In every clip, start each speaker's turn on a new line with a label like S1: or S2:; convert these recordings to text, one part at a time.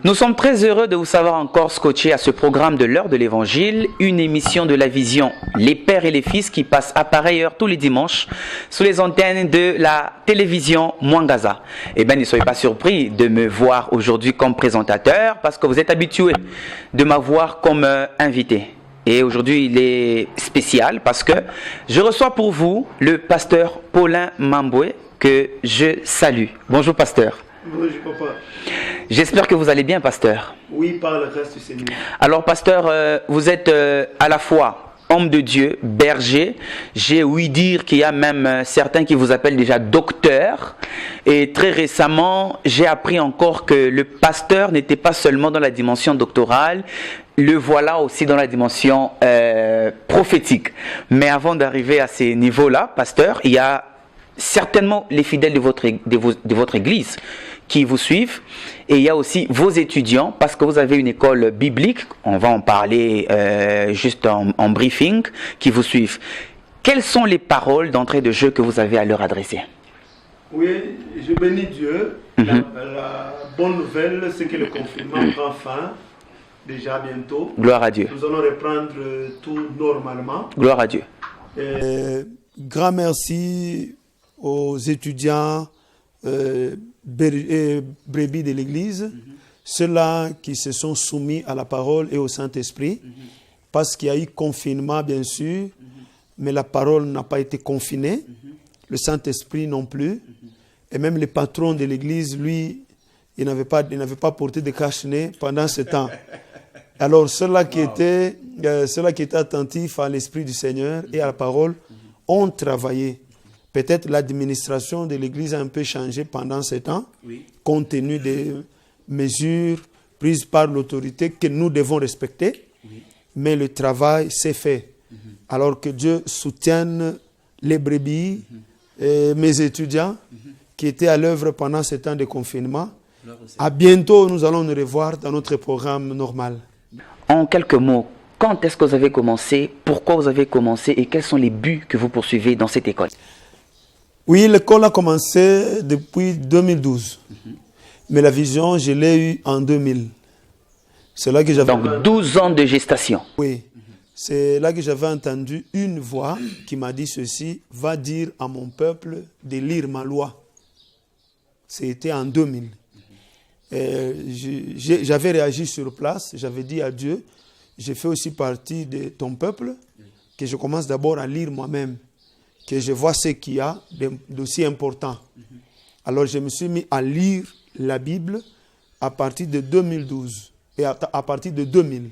S1: Nous sommes très heureux de vous savoir encore scotché à ce programme de l'heure de l'évangile, une émission de la vision Les Pères et les Fils qui passe à pareille heure tous les dimanches sous les antennes de la télévision Mwangaza. Eh bien, ne soyez pas surpris de me voir aujourd'hui comme présentateur parce que vous êtes habitués de m'avoir comme invité. Et aujourd'hui, il est spécial parce que je reçois pour vous le pasteur Paulin Mamboué que je salue. Bonjour pasteur.
S2: Bonjour papa.
S1: J'espère que vous allez bien, pasteur.
S2: Oui, par la grâce du Seigneur.
S1: Alors, pasteur, vous êtes à la fois homme de Dieu, berger. J'ai ouï dire qu'il y a même certains qui vous appellent déjà docteur. Et très récemment, j'ai appris encore que le pasteur n'était pas seulement dans la dimension doctorale, le voilà aussi dans la dimension prophétique. Mais avant d'arriver à ces niveaux-là, pasteur, il y a certainement les fidèles de votre église qui vous suivent, et il y a aussi vos étudiants, parce que vous avez une école biblique, on va en parler juste en briefing, qui vous suivent. Quelles sont les paroles d'entrée de jeu que vous avez à leur adresser?
S2: Oui, je bénis Dieu. La bonne nouvelle, c'est que le confinement prend fin, déjà bientôt.
S1: Gloire à Dieu.
S2: Nous allons reprendre tout normalement.
S1: Gloire à Dieu.
S2: Grand merci aux étudiants brebis de l'Église, ceux-là qui se sont soumis à la parole et au Saint-Esprit, parce qu'il y a eu confinement bien sûr, mais la parole n'a pas été confinée, le Saint-Esprit non plus, et même le patron de l'Église, lui, il n'avait pas porté de cache-nez pendant ce temps. Alors ceux-là qui étaient attentifs à l'Esprit du Seigneur et à la parole ont travaillé. Peut-être l'administration de l'Église a un peu changé pendant ce temps, compte tenu des mesures prises par l'autorité que nous devons respecter, mais le travail s'est fait. Alors que Dieu soutienne les brebis, et mes étudiants qui étaient à l'œuvre pendant ce temps de confinement. À bientôt, nous allons nous revoir dans notre programme normal.
S1: En quelques mots, quand est-ce que vous avez commencé, pourquoi vous avez commencé et quels sont les buts que vous poursuivez dans cette école?
S2: Oui, l'école a commencé depuis 2012. Mais la vision, je l'ai eue en 2000. C'est là que j'avais...
S1: Donc 12 ans de gestation.
S2: Oui. C'est là que j'avais entendu une voix qui m'a dit ceci: va dire à mon peuple de lire ma loi. C'était en 2000. J'avais réagi sur place. J'avais dit à Dieu, je fais aussi partie de ton peuple, que je commence d'abord à lire moi-même, que je vois ce qu'il y a d'aussi important. Alors je me suis mis à lire la Bible à partir de 2012 et à partir de 2000.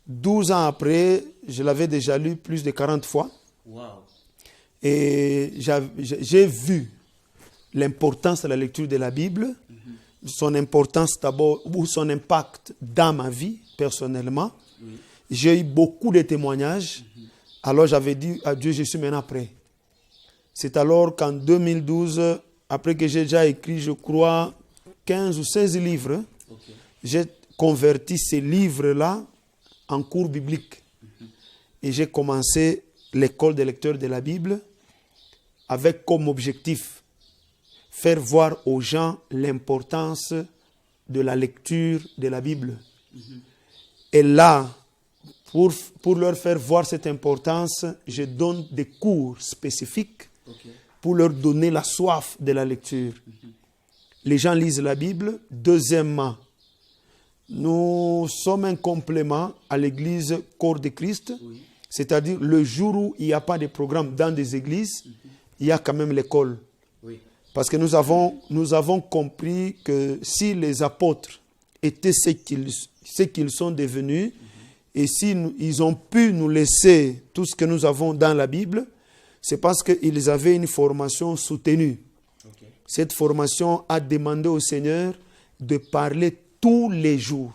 S2: 12 ans après, je l'avais déjà lu plus de 40 fois. Et j'ai vu l'importance de la lecture de la Bible, son importance d'abord, ou son impact dans ma vie personnellement. J'ai eu beaucoup de témoignages. Alors j'avais dit à Dieu, je suis maintenant prêt. C'est alors qu'en 2012, après que j'ai déjà écrit, je crois, 15 ou 16 livres, j'ai converti ces livres-là en cours bibliques. Et j'ai commencé l'école des lecteurs de la Bible avec comme objectif faire voir aux gens l'importance de la lecture de la Bible. Et là, pour leur faire voir cette importance, je donne des cours spécifiques pour leur donner la soif de la lecture. Les gens lisent la Bible. Deuxièmement, nous sommes un complément à l'église Corps de Christ, c'est-à-dire le jour où il n'y a pas de programme dans des églises, il y a quand même l'école. Parce que nous avons compris que si les apôtres étaient ce qu'ils sont devenus, et si ils ont pu nous laisser tout ce que nous avons dans la Bible, c'est parce qu'ils avaient une formation soutenue. Cette formation a demandé au Seigneur de parler tous les jours.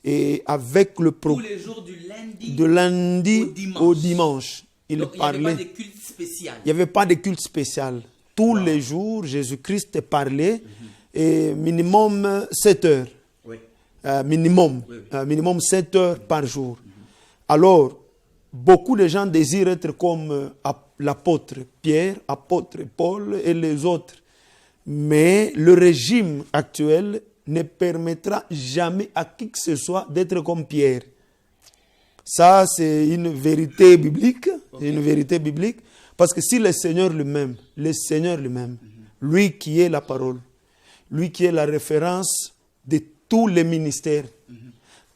S2: Et avec le
S1: tous les jours
S2: de lundi au dimanche.
S1: Donc, il n'y avait pas de culte spécial.
S2: Il n'y avait pas de culte spécial. Tous les jours, Jésus-Christ parlait, et minimum 7 heures. Minimum 7 heures par jour. Alors, beaucoup de gens désirent être comme l'apôtre Pierre, apôtre Paul et les autres. Mais le régime actuel ne permettra jamais à qui que ce soit d'être comme Pierre. Ça, c'est une vérité biblique. Okay. Une vérité biblique. Parce que si le Seigneur lui-même, lui qui est la parole, lui qui est la référence de tous les ministères,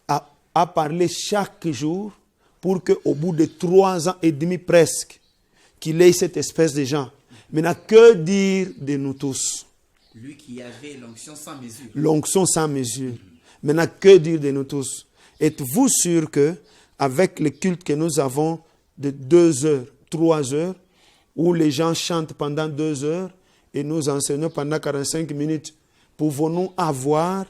S2: a parlé chaque jour pour qu'au bout de 3 ans et demi presque, qu'il ait cette espèce de gens. Maintenant, que dire de nous tous?
S1: Lui qui avait l'onction sans mesure.
S2: L'onction sans mesure. Maintenant, que dire de nous tous? Êtes-vous sûr que avec le culte que nous avons de 2 heures, 3 heures, où les gens chantent pendant 2 heures et nous enseignons pendant 45 minutes, pouvons-nous avoir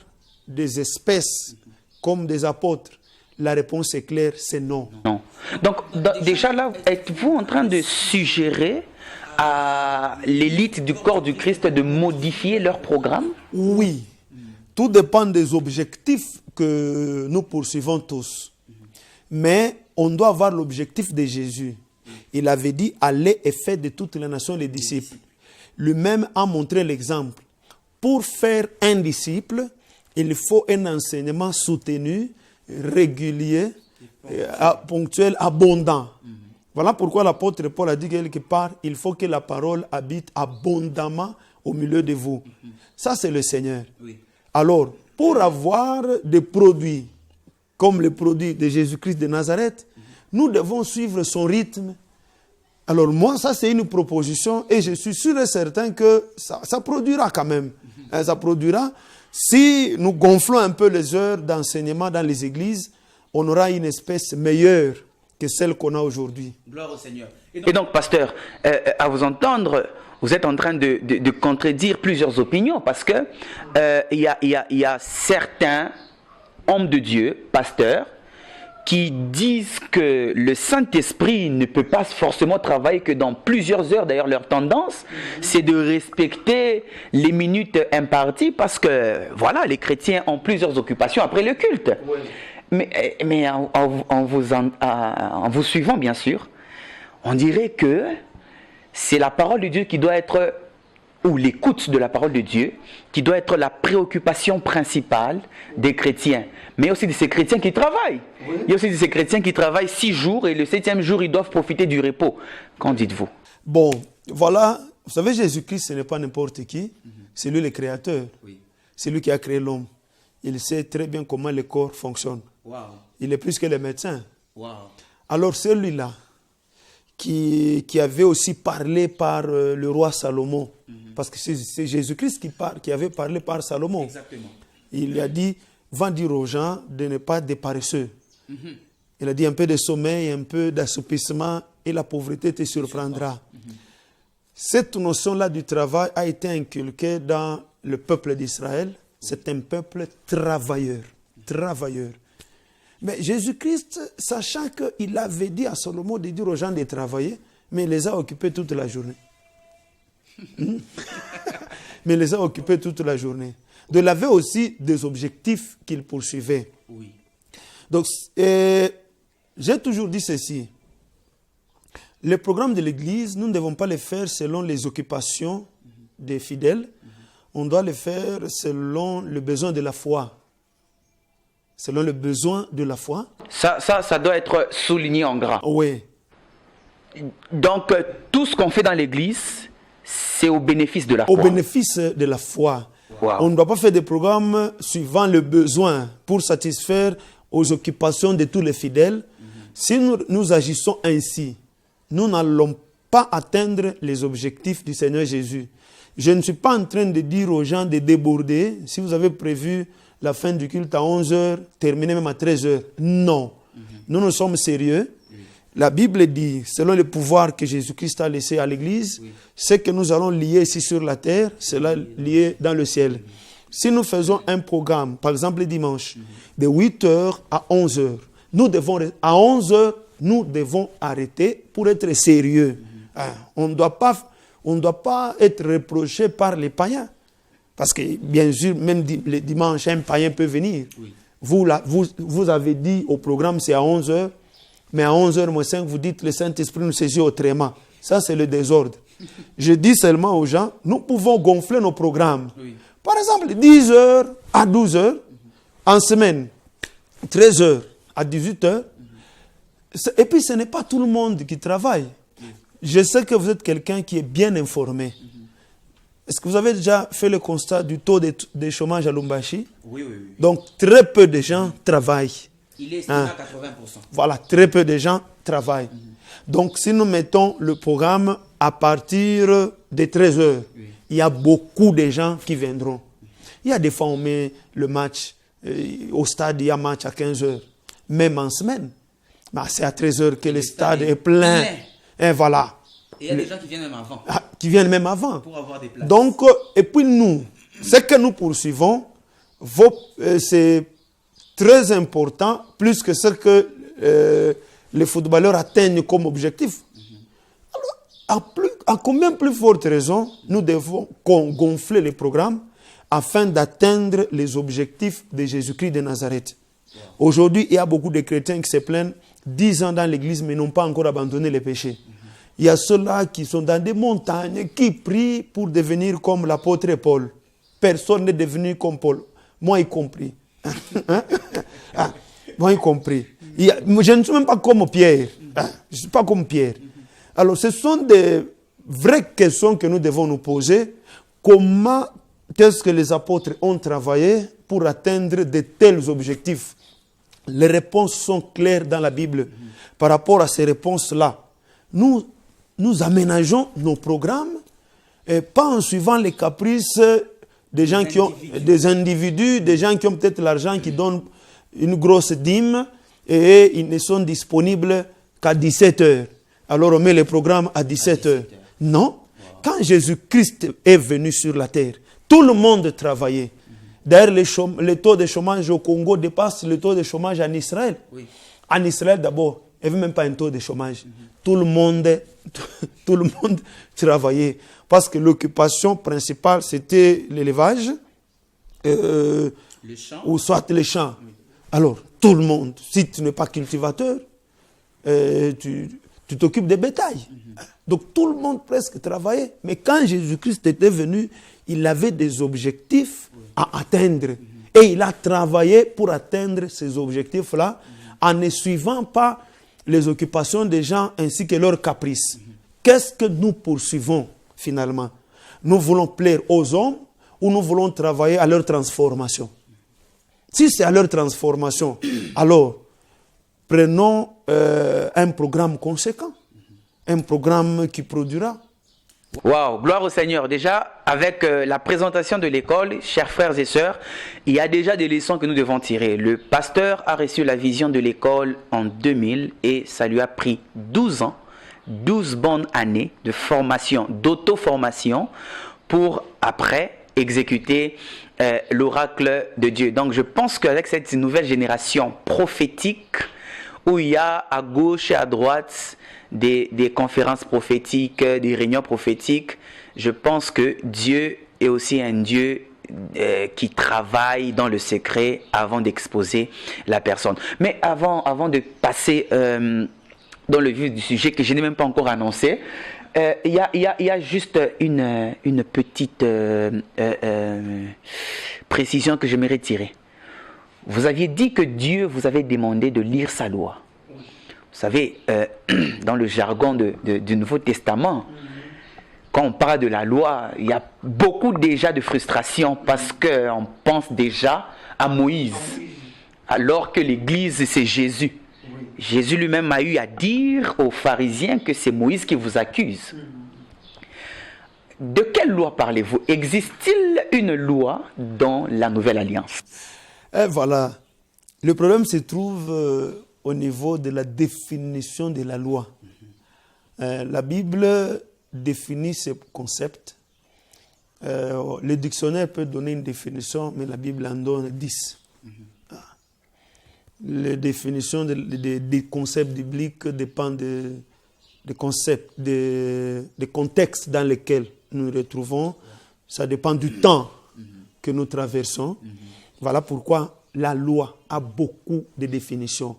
S2: des espèces comme des apôtres? La réponse est claire, c'est non.
S1: Non. Donc, déjà là, êtes-vous en train de suggérer à l'élite du corps du Christ de modifier leur programme?
S2: Oui. Tout dépend des objectifs que nous poursuivons tous. Mais on doit avoir l'objectif de Jésus. Il avait dit, allez et faites de toutes les nations les disciples. Lui-même a montré l'exemple. Pour faire un disciple, il faut un enseignement soutenu, régulier, ponctuel, abondant. Voilà pourquoi l'apôtre Paul a dit quelque part, il faut que la parole habite abondamment au milieu de vous. Ça, c'est le Seigneur. Oui. Alors, pour avoir des produits, comme le produit de Jésus-Christ de Nazareth, nous devons suivre son rythme. Alors moi, ça c'est une proposition et je suis sûr et certain que ça produira quand même. Ça produira. Si nous gonflons un peu les heures d'enseignement dans les églises, on aura une espèce meilleure que celle qu'on a aujourd'hui.
S1: Gloire au Seigneur. Et donc, pasteur, à vous entendre, vous êtes en train de contredire plusieurs opinions parce que il y a certains hommes de Dieu, pasteurs, qui disent que le Saint-Esprit ne peut pas forcément travailler que dans plusieurs heures. D'ailleurs, leur tendance, c'est de respecter les minutes imparties parce que, voilà, les chrétiens ont plusieurs occupations après le culte. Oui. Mais en vous suivant, bien sûr, on dirait que c'est la parole de Dieu qui doit être, ou l'écoute de la parole de Dieu, qui doit être la préoccupation principale des chrétiens. Mais aussi de ces chrétiens qui travaillent. Oui. Il y a aussi de ces chrétiens qui travaillent 6 jours et le 7e jour, ils doivent profiter du repos. Qu'en dites-vous?
S2: Bon, voilà. Vous savez, Jésus-Christ, ce n'est pas n'importe qui. C'est lui le créateur. Oui. C'est lui qui a créé l'homme. Il sait très bien comment le corps fonctionne. Wow. Il est plus que le médecin. Wow. Alors celui-là, qui avait aussi parlé par le roi Salomon, parce que c'est Jésus-Christ qui avait parlé par Salomon. Exactement. Il a dit, va dire aux gens de ne pas être paresseux. Il a dit un peu de sommeil, un peu d'assoupissement et la pauvreté te surprendra. Cette notion-là du travail a été inculquée dans le peuple d'Israël. C'est un peuple travailleur. Travailleur. Mais Jésus-Christ, sachant qu'il avait dit à Salomon de dire aux gens de travailler, mais il les a occupés toute la journée. Mais il les a occupés toute la journée. Donc il avait aussi des objectifs qu'il poursuivait. Oui. Donc, j'ai toujours dit ceci. Le programme de l'Église, nous ne devons pas le faire selon les occupations des fidèles. On doit le faire selon le besoin de la foi. Selon le besoin de la foi.
S1: Ça doit être souligné en gras.
S2: Oui.
S1: Donc, tout ce qu'on fait dans l'Église, c'est au bénéfice de la foi.
S2: Au bénéfice de la foi. Wow. On ne doit pas faire des programmes suivant le besoin pour satisfaire aux occupations de tous les fidèles. Si nous agissons ainsi, nous n'allons pas atteindre les objectifs du Seigneur Jésus. Je ne suis pas en train de dire aux gens de déborder. Si vous avez prévu la fin du culte à 11h, terminer même à 13h. Non. Nous sommes sérieux. La Bible dit, selon le pouvoir que Jésus-Christ a laissé à l'Église, ce que nous allons lier ici sur la terre, cela lié dans le ciel. Si nous faisons un programme, par exemple le dimanche, de 8h à 11h, à 11h, nous devons arrêter pour être sérieux. On ne doit pas être reproché par les païens. Parce que, bien sûr, même le dimanche, un païen peut venir. Oui. Vous avez dit au programme, c'est à 11h, mais à 11h-5, vous dites, le Saint-Esprit nous saisit autrement. Ça, c'est le désordre. Je dis seulement aux gens, nous pouvons gonfler nos programmes Par exemple, 10 heures à 12 heures, en semaine, 13 heures à 18 heures. Et puis, ce n'est pas tout le monde qui travaille. Je sais que vous êtes quelqu'un qui est bien informé. Est-ce que vous avez déjà fait le constat du taux de chômage à Lubumbashi?
S1: Oui.
S2: Donc, très peu de gens travaillent.
S1: Il est estimé à 80%.
S2: Voilà, très peu de gens travaillent. Donc, si nous mettons le programme à partir de 13 heures, il y a beaucoup de gens qui viendront. Il y a des fois, on met le match au stade, il y a match à 15 heures. Même en semaine. Bah, c'est à 13 heures que le stade est plein. Et voilà.
S1: Et il y a des gens qui viennent même avant.
S2: Qui viennent même avant.
S1: Pour avoir des places.
S2: Donc, et puis nous, ce que nous poursuivons, c'est très important, plus que ce que les footballeurs atteignent comme objectif. Alors, à combien plus forte raison, nous devons gonfler les programmes afin d'atteindre les objectifs de Jésus-Christ de Nazareth. Aujourd'hui, il y a beaucoup de chrétiens qui se plaignent 10 ans dans l'église, mais n'ont pas encore abandonné les péchés. Il y a ceux-là qui sont dans des montagnes, qui prient pour devenir comme l'apôtre Paul. Personne n'est devenu comme Paul, moi y compris. Moi y compris. Je ne suis même pas comme Pierre. Je ne suis pas comme Pierre. Alors, ce sont des vraies questions que nous devons nous poser. Comment est-ce que les apôtres ont travaillé pour atteindre de tels objectifs? Les réponses sont claires dans la Bible. Par rapport à ces réponses-là, nous aménageons nos programmes, et pas en suivant les caprices des gens qui ont, des individus, des gens qui ont peut-être l'argent, qui donnent une grosse dîme, et ils ne sont disponibles qu'à 17 heures. Alors on met les programmes à 17 heures. Non. Quand Jésus-Christ est venu sur la terre, tout le monde travaillait. D'ailleurs, le taux de chômage au Congo dépasse le taux de chômage en Israël. Oui. En Israël, d'abord, il n'y avait même pas un taux de chômage. Tout le monde travaillait. Parce que l'occupation principale, c'était l'élevage, ou soit les champs. Oui. Alors, tout le monde, si tu n'es pas cultivateur, tu t'occupes des bétails. Donc, tout le monde presque travaillait. Mais quand Jésus-Christ était venu, il avait des objectifs à atteindre. Et il a travaillé pour atteindre ces objectifs-là en ne suivant pas les occupations des gens ainsi que leurs caprices. Qu'est-ce que nous poursuivons finalement? Nous voulons plaire aux hommes ou nous voulons travailler à leur transformation? Si c'est à leur transformation, alors prenons un programme conséquent, un programme qui produira.
S1: Waouh, gloire au Seigneur. Déjà, avec la présentation de l'école, chers frères et sœurs, il y a déjà des leçons que nous devons tirer. Le pasteur a reçu la vision de l'école en 2000 et ça lui a pris 12 ans, 12 bonnes années de formation, d'auto-formation pour après exécuter l'oracle de Dieu. Donc je pense qu'avec cette nouvelle génération prophétique, où il y a à gauche et à droite des conférences prophétiques, des réunions prophétiques, je pense que Dieu est aussi un Dieu qui travaille dans le secret avant d'exposer la personne. Mais avant de passer dans le vif du sujet que je n'ai même pas encore annoncé, il y a juste une petite précision que j'aimerais tirer. Vous aviez dit que Dieu vous avait demandé de lire sa loi. Vous savez, dans le jargon du Nouveau Testament, quand on parle de la loi, il y a beaucoup déjà de frustration parce qu'on pense déjà à Moïse, alors que l'Église, c'est Jésus. Jésus lui-même a eu à dire aux pharisiens que c'est Moïse qui vous accuse. De quelle loi parlez-vous? Existe-t-il une loi dans la Nouvelle Alliance?
S2: Et voilà. Le problème se trouve au niveau de la définition de la loi. La Bible définit ce concept. Le dictionnaire peut donner une définition, mais la Bible en donne 10. Les définitions des concepts bibliques dépendent des concepts, des contextes dans lesquels nous nous retrouvons. Ça dépend du temps que nous traversons. Voilà pourquoi la loi a beaucoup de définitions.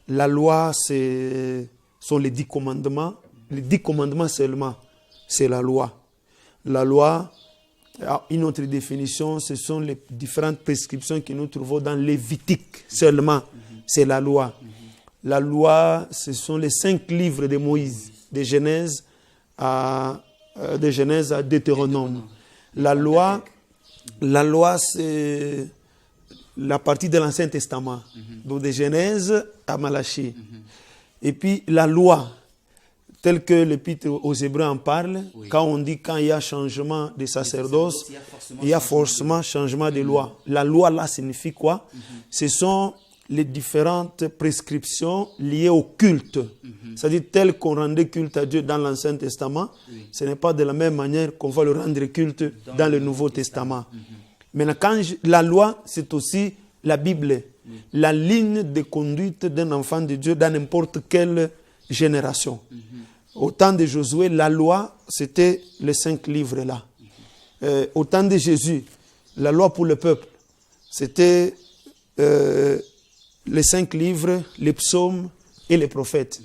S2: La loi, sont les 10 commandements. Les 10 commandements seulement, c'est la loi. La loi, Une autre définition, ce sont les différentes prescriptions que nous trouvons dans Lévitique seulement. C'est la loi. La loi, ce sont les 5 livres de Moïse, de Genèse à Deutéronome. La loi, c'est la partie de l'Ancien Testament, donc de Genèse à Malachie. Et puis la loi, telle que l'Épître aux Hébreux en parle, quand il y a changement de sacerdoce, il y a forcément changement de loi. La loi là signifie quoi? Ce sont les différentes prescriptions liées au culte. C'est-à-dire tel qu'on rendait culte à Dieu dans l'Ancien Testament, ce n'est pas de la même manière qu'on va le rendre culte dans le Nouveau Testament. Maintenant, la loi, c'est aussi la Bible, la ligne de conduite d'un enfant de Dieu dans n'importe quelle génération. Au temps de Josué, la loi, c'était les 5 livres-là. Au temps de Jésus, la loi pour le peuple, c'était les 5 livres, les psaumes et les prophètes.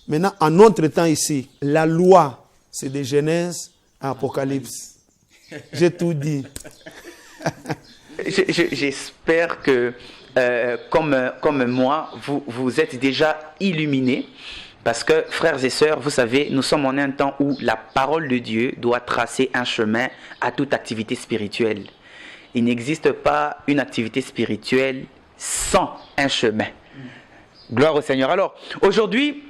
S2: Maintenant, en notre temps ici, la loi, c'est de Genèse à Apocalypse. J'ai tout dit.
S1: J'espère que, comme moi, vous êtes déjà illuminés. Parce que, frères et sœurs, vous savez, nous sommes en un temps où la parole de Dieu doit tracer un chemin à toute activité spirituelle. Il n'existe pas une activité spirituelle sans un chemin. Gloire au Seigneur. Alors, aujourd'hui,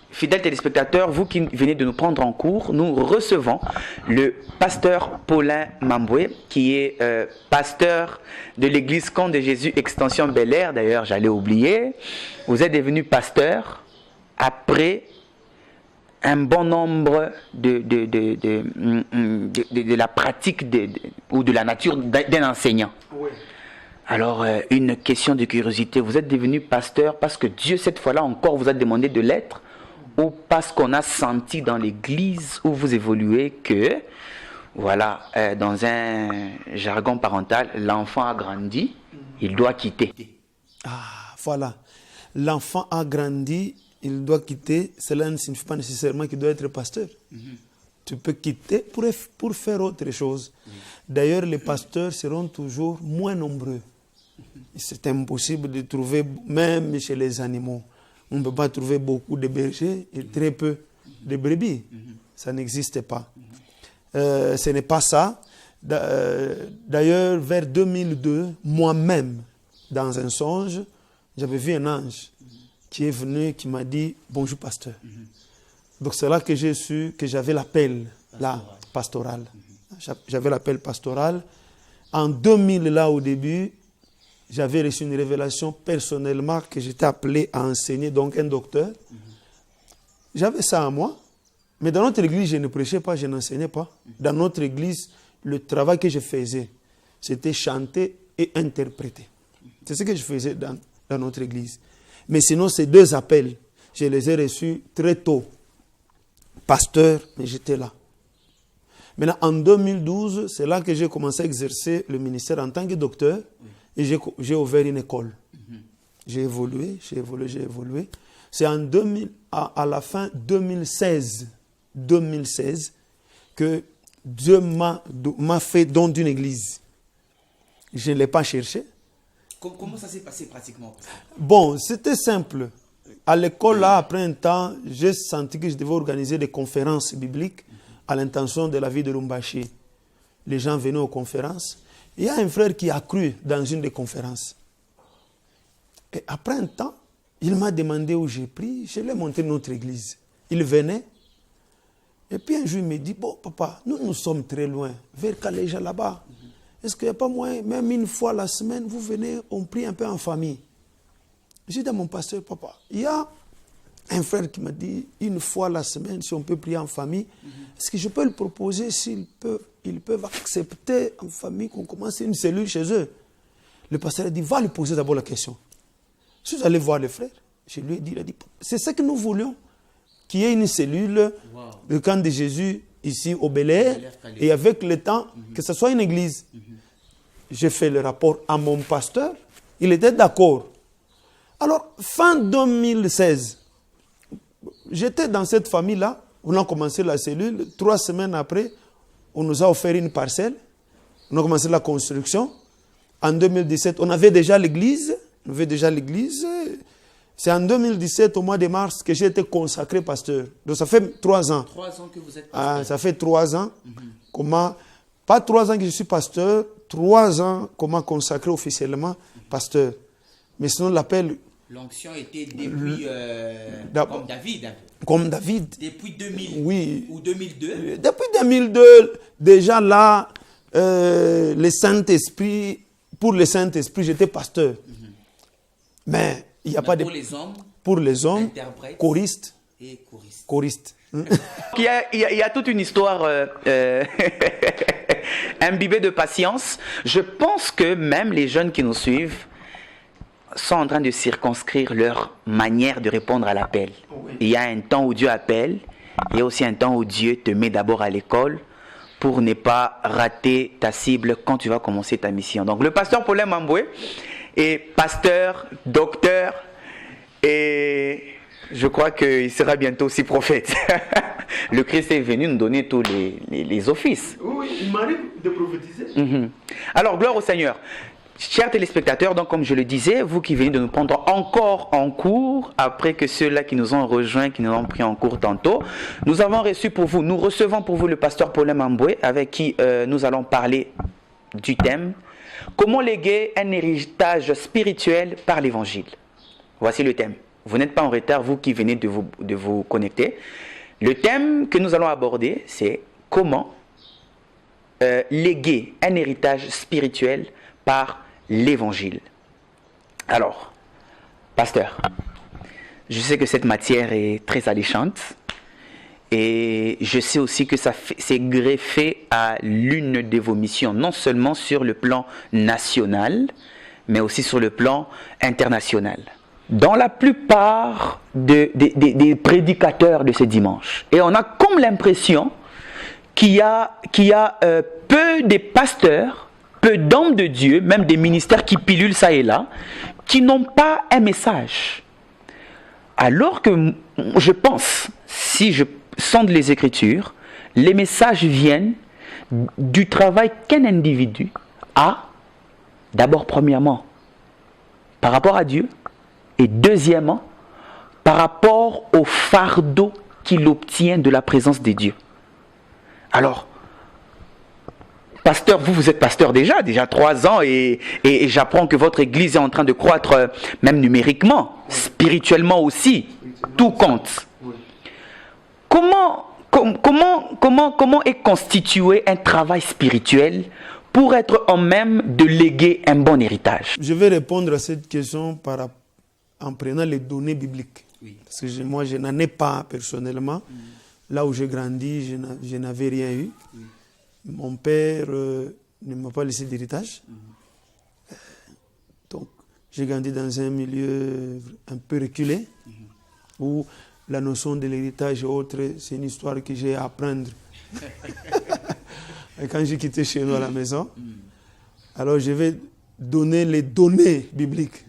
S1: fidèles téléspectateurs, vous qui venez de nous prendre en cours, nous recevons le pasteur Paulin Mamboué, qui est pasteur de l'église Camp de Jésus Extension Bel-Air. D'ailleurs, j'allais oublier. Vous êtes devenu pasteur après un bon nombre de la pratique ou de la nature d'un enseignant. Oui. Alors, une question de curiosité. Vous êtes devenu pasteur parce que Dieu, cette fois-là encore, vous a demandé de l'être, ou parce qu'on a senti dans l'église où vous évoluez que, voilà, dans un jargon parental, l'enfant a grandi, il doit quitter.
S2: Ah, voilà. L'enfant a grandi, il doit quitter. Cela ne signifie pas nécessairement qu'il doit être pasteur. Tu peux quitter pour faire autre chose. D'ailleurs, les pasteurs seront toujours moins nombreux. C'est impossible de trouver, même chez les animaux. On ne peut pas trouver beaucoup de bergers et très peu de brebis. Ça n'existe pas. Ce n'est pas ça. D'ailleurs, vers 2002, moi-même, dans un songe, j'avais vu un ange qui est venu, qui m'a dit « Bonjour, pasteur ». Donc c'est là que j'ai su que j'avais l'appel pastoral. J'avais l'appel pastoral. En 2000, là, au début, j'avais reçu une révélation personnellement que j'étais appelé à enseigner, donc un docteur. J'avais ça à moi, mais dans notre église, je ne prêchais pas, je n'enseignais pas. Dans notre église, le travail que je faisais, c'était chanter et interpréter. C'est ce que je faisais dans notre église. Mais sinon, ces 2 appels, je les ai reçus très tôt. Pasteur, mais j'étais là. Maintenant, en 2012, c'est là que j'ai commencé à exercer le ministère en tant que docteur et j'ai ouvert une école. J'ai évolué. C'est en 2000, à la fin 2016 que Dieu m'a fait don d'une église. Je ne l'ai pas cherché.
S1: Comment ça s'est passé pratiquement?
S2: Bon, c'était simple. À l'école, là, après un temps, j'ai senti que je devais organiser des conférences bibliques à l'intention de la vie de Lumbashi. Les gens venaient aux conférences. Il y a un frère qui a cru dans une des conférences. Et après un temps, il m'a demandé où j'ai pris. Je lui ai montré notre église. Il venait. Et puis un jour, il me dit, bon, papa, nous sommes très loin, vers Kaléja là-bas. Est-ce qu'il n'y a pas moyen, même une fois la semaine, vous venez, on prie un peu en famille? J'ai dit à mon pasteur, papa, il y a un frère qui m'a dit, une fois la semaine, si on peut prier en famille, est-ce que je peux le proposer ils peuvent accepter en famille qu'on commence une cellule chez eux? Le pasteur a dit, va lui poser d'abord la question. Je suis allé voir le frère, je lui ai dit, il a dit, c'est ce que nous voulions, qu'il y ait une cellule, le camp de Jésus, ici au Bel-Air, et avec le temps, que ce soit une église. J'ai fait le rapport à mon pasteur, il était d'accord. Alors, fin 2016, j'étais dans cette famille-là, on a commencé la cellule, 3 semaines après, on nous a offert une parcelle, On a commencé la construction. En 2017, on avait déjà l'église. C'est en 2017, au mois de mars, que j'ai été consacré pasteur. Donc ça fait 3 ans.
S1: 3 ans que vous êtes pasteur.
S2: Ça fait 3 ans. Pas 3 ans que je suis pasteur, 3 ans qu'on m'a consacré officiellement pasteur. Mais sinon, l'appel...
S1: L'onction était depuis comme David.
S2: Comme David.
S1: Depuis 2000
S2: oui.
S1: Ou 2002.
S2: Depuis 2002, déjà là, le Saint-Esprit, pour le Saint-Esprit, j'étais pasteur. Mais il n'y a pas de...
S1: Pour les hommes,
S2: choristes.
S1: Et
S2: choristes.
S1: Il y a toute une histoire imbibée de patience. Je pense que même les jeunes qui nous suivent sont en train de circonscrire leur manière de répondre à l'appel. Oui. Il y a un temps où Dieu appelle, il y a aussi un temps où Dieu te met d'abord à l'école pour ne pas rater ta cible quand tu vas commencer ta mission. Donc le pasteur Paulin Mamboué est pasteur, docteur et je crois qu'il sera bientôt aussi prophète. Le Christ est venu nous donner tous les offices.
S2: Oui, il m'arrive de prophétiser.
S1: Alors, gloire au Seigneur. Chers téléspectateurs, donc comme je le disais, vous qui venez de nous prendre encore en cours, après que ceux-là qui nous ont rejoints, qui nous ont pris en cours tantôt, nous avons reçu pour vous, nous recevons pour vous le pasteur Paulin Mamboué, avec qui nous allons parler du thème « Comment léguer un héritage spirituel par l'évangile ?» Voici le thème. Vous n'êtes pas en retard, vous qui venez de vous connecter. Le thème que nous allons aborder, c'est comment léguer un héritage spirituel par l'évangile. Alors, pasteur, je sais que cette matière est très alléchante et je sais aussi que c'est greffé à l'une de vos missions, non seulement sur le plan national, mais aussi sur le plan international. Dans la plupart des prédicateurs de ce dimanche, et on a comme l'impression qu'il y a peu de pasteurs, peu d'hommes de Dieu, même des ministères qui pilulent ça et là, qui n'ont pas un message. Alors que je pense, si je sonde les Écritures, les messages viennent du travail qu'un individu a, d'abord premièrement, par rapport à Dieu, et deuxièmement, par rapport au fardeau qu'il obtient de la présence de Dieu. Alors, pasteur, vous êtes pasteur déjà 3 ans et j'apprends que votre église est en train de croître même numériquement, spirituellement aussi, tout compte. Comment est constitué un travail spirituel pour être en même de léguer un bon héritage?
S2: Je vais répondre à cette question en prenant les données bibliques. Oui. Parce que moi, je n'en ai pas personnellement. Là où j'ai grandi, je n'avais rien eu. Mon père ne m'a pas laissé d'héritage. Donc, j'ai grandi dans un milieu un peu reculé, où la notion de l'héritage et autres, c'est une histoire que j'ai à apprendre. Quand j'ai quitté chez nous à la maison, alors je vais donner les données bibliques.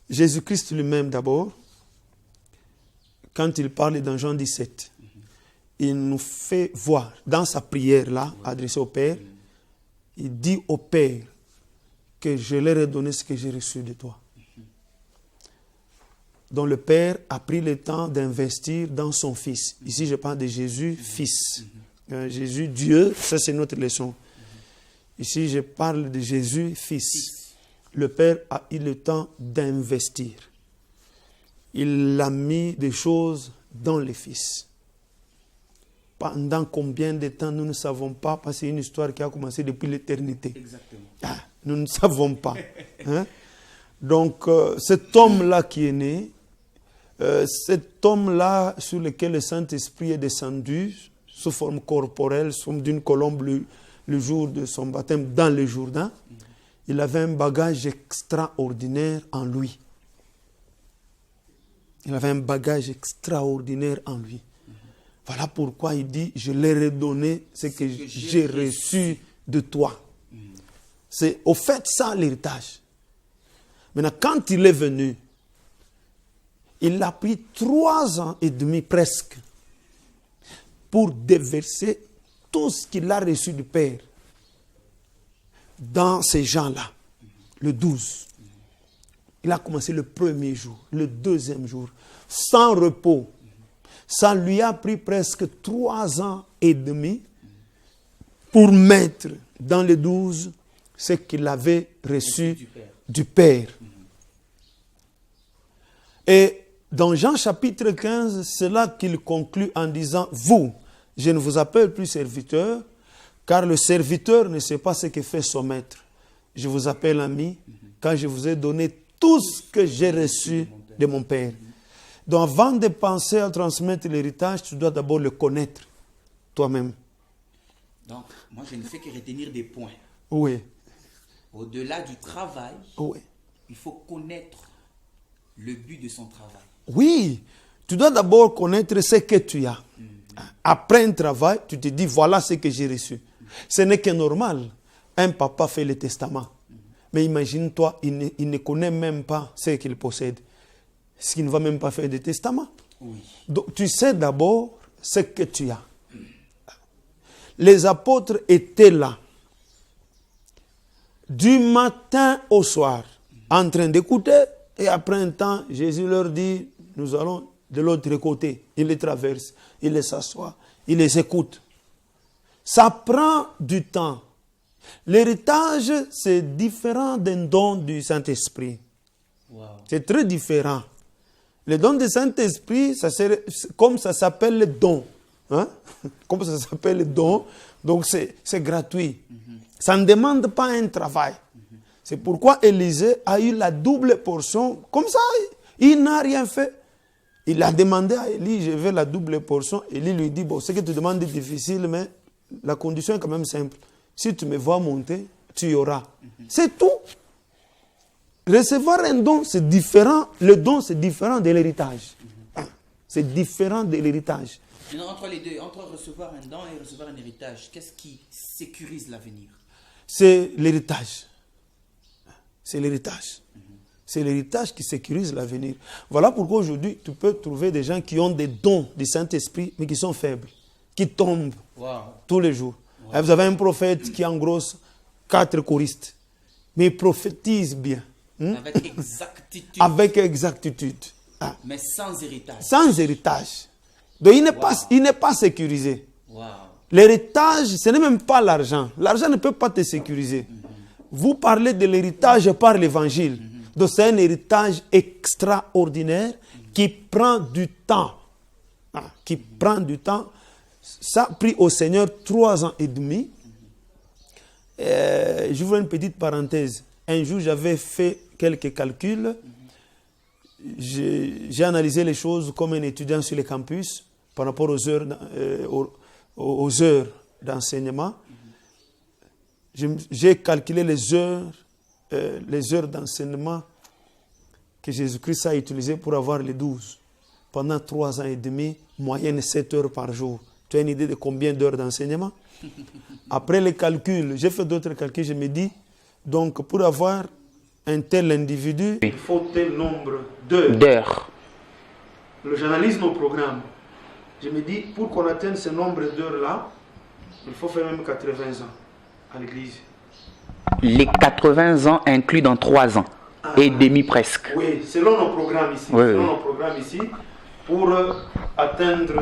S2: Jésus-Christ lui-même d'abord, quand il parle dans Jean 17, il nous fait voir, dans sa prière là, adressée au Père, il dit au Père que je leur ai donné ce que j'ai reçu de toi. Donc le Père a pris le temps d'investir dans son Fils. Ici je parle de Jésus, Fils. Jésus, Dieu, ça c'est notre leçon. Ici je parle de Jésus, Fils. Le Père a eu le temps d'investir. Il a mis des choses dans le Fils. Pendant combien de temps, nous ne savons pas, parce que c'est une histoire qui a commencé depuis l'éternité. Exactement. Nous ne savons pas. Hein? Donc, cet homme-là qui est né, cet homme-là sur lequel le Saint-Esprit est descendu, sous forme corporelle, sous forme d'une colombe le jour de son baptême dans le Jourdain, il avait un bagage extraordinaire en lui. Il avait un bagage extraordinaire en lui. Voilà pourquoi il dit, je leur ai donné ce que j'ai reçu de toi. C'est au fait ça l'héritage. Maintenant, quand il est venu, il a pris 3 ans et demi presque pour déverser tout ce qu'il a reçu du Père dans ces gens-là, le 12. Il a commencé le premier jour, le deuxième jour, sans repos. Ça lui a pris presque 3 ans et demi pour mettre dans les 12 ce qu'il avait reçu du Père. Et dans Jean chapitre 15, c'est là qu'il conclut en disant « Vous, je ne vous appelle plus serviteur, car le serviteur ne sait pas ce que fait son maître. Je vous appelle ami, car je vous ai donné tout ce que j'ai reçu de mon Père. » Donc avant de penser à transmettre l'héritage, tu dois d'abord le connaître toi-même.
S1: Donc, moi je ne fais que retenir des points.
S2: Oui.
S1: Au-delà du travail,
S2: Oui.
S1: il faut connaître le but de son travail.
S2: Oui, tu dois d'abord connaître ce que tu as. Après un travail, tu te dis, voilà ce que j'ai reçu. Ce n'est que normal. Un papa fait le testament. Mais imagine-toi, il ne connaît même pas ce qu'il possède. Ce qu'il ne va même pas faire de testament.
S1: Oui.
S2: Donc, tu sais d'abord ce que tu as. Les apôtres étaient là, du matin au soir, en train d'écouter. Et après un temps, Jésus leur dit, nous allons de l'autre côté. Il les traverse, il les s'assoit, il les écoute. Ça prend du temps. L'héritage, c'est différent d'un don du Saint-Esprit.
S1: Wow.
S2: C'est très différent. Le don du Saint-Esprit, comme ça s'appelle le don. Hein? Comme ça s'appelle le don, donc c'est gratuit. Ça ne demande pas un travail. C'est pourquoi Élisée a eu la double portion. Comme ça, il n'a rien fait. Il a demandé à Élie, je veux la double portion. Élie lui dit, bon, ce que tu demandes est difficile, mais la condition est quand même simple. Si tu me vois monter, tu y auras. C'est tout. Recevoir un don, c'est différent. Le don, c'est différent de l'héritage. C'est différent de l'héritage.
S1: Maintenant, entre les deux, entre recevoir un don et recevoir un héritage, qu'est-ce qui sécurise l'avenir?
S2: C'est l'héritage. C'est l'héritage. C'est l'héritage qui sécurise l'avenir. Voilà pourquoi aujourd'hui, tu peux trouver des gens qui ont des dons du Saint-Esprit, mais qui sont faibles, qui tombent tous les jours. Wow. Vous avez un prophète qui engrosse 4 choristes, mais il prophétise bien.
S1: Avec exactitude.
S2: Avec exactitude. Ah.
S1: Mais sans héritage.
S2: Sans héritage. Donc il n'est pas sécurisé.
S1: Wow.
S2: L'héritage, ce n'est même pas l'argent. L'argent ne peut pas te sécuriser. Vous parlez de l'héritage par l'évangile. Donc c'est un héritage extraordinaire qui prend du temps. Qui prend du temps. Ça a pris au Seigneur 3 ans et demi. Je vous fais une petite parenthèse. Un jour, j'avais fait quelques calculs. J'ai analysé les choses comme un étudiant sur le campus par rapport aux heures d'enseignement. J'ai calculé les heures d'enseignement que Jésus-Christ a utilisées pour avoir les 12. Pendant 3 ans et demi, moyenne 7 heures par jour. Tu as une idée de combien d'heures d'enseignement? Après les calculs, j'ai fait d'autres calculs, je me dis, donc pour avoir un tel individu, il faut tel nombre d'heures. J'analyse nos programmes. Je me dis, pour qu'on atteigne ce nombre d'heures-là, il faut faire même 80 ans à l'église.
S1: Les 80 ans inclus dans 3 ans et demi presque.
S2: Oui, selon nos programmes ici. Nos programmes ici, pour atteindre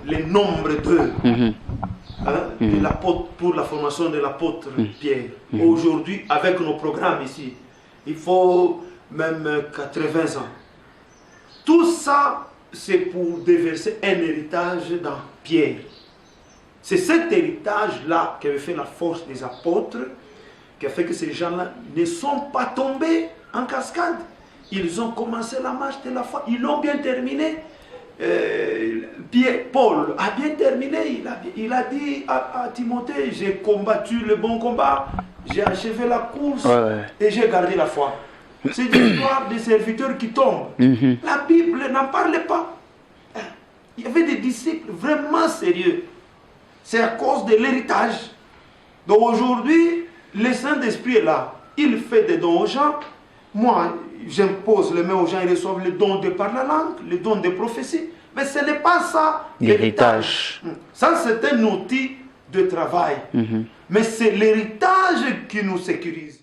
S2: les nombres d'heures de l'apôtre, pour la formation de l'apôtre Pierre. Aujourd'hui, avec nos programmes ici, il faut même 80 ans. Tout ça, c'est pour déverser un héritage dans Pierre. C'est cet héritage-là qui avait fait la force des apôtres, qui a fait que ces gens-là ne sont pas tombés en cascade. Ils ont commencé la marche de la foi. Ils l'ont bien terminé. Paul a bien terminé. Il a dit à Timothée, j'ai combattu le bon combat, j'ai achevé la course et j'ai gardé la foi. C'est l'histoire des serviteurs qui tombent. La Bible n'en parle pas. Il y avait des disciples vraiment sérieux. C'est à cause de l'héritage. Donc aujourd'hui, le Saint-Esprit est là. Il fait des dons aux gens. Moi, j'impose les mains aux gens, ils reçoivent le don de par la langue, le don de prophétie. Mais ce n'est pas ça
S1: l'héritage.
S2: Ça, c'est un outil de travail. Mais c'est l'héritage qui nous sécurise.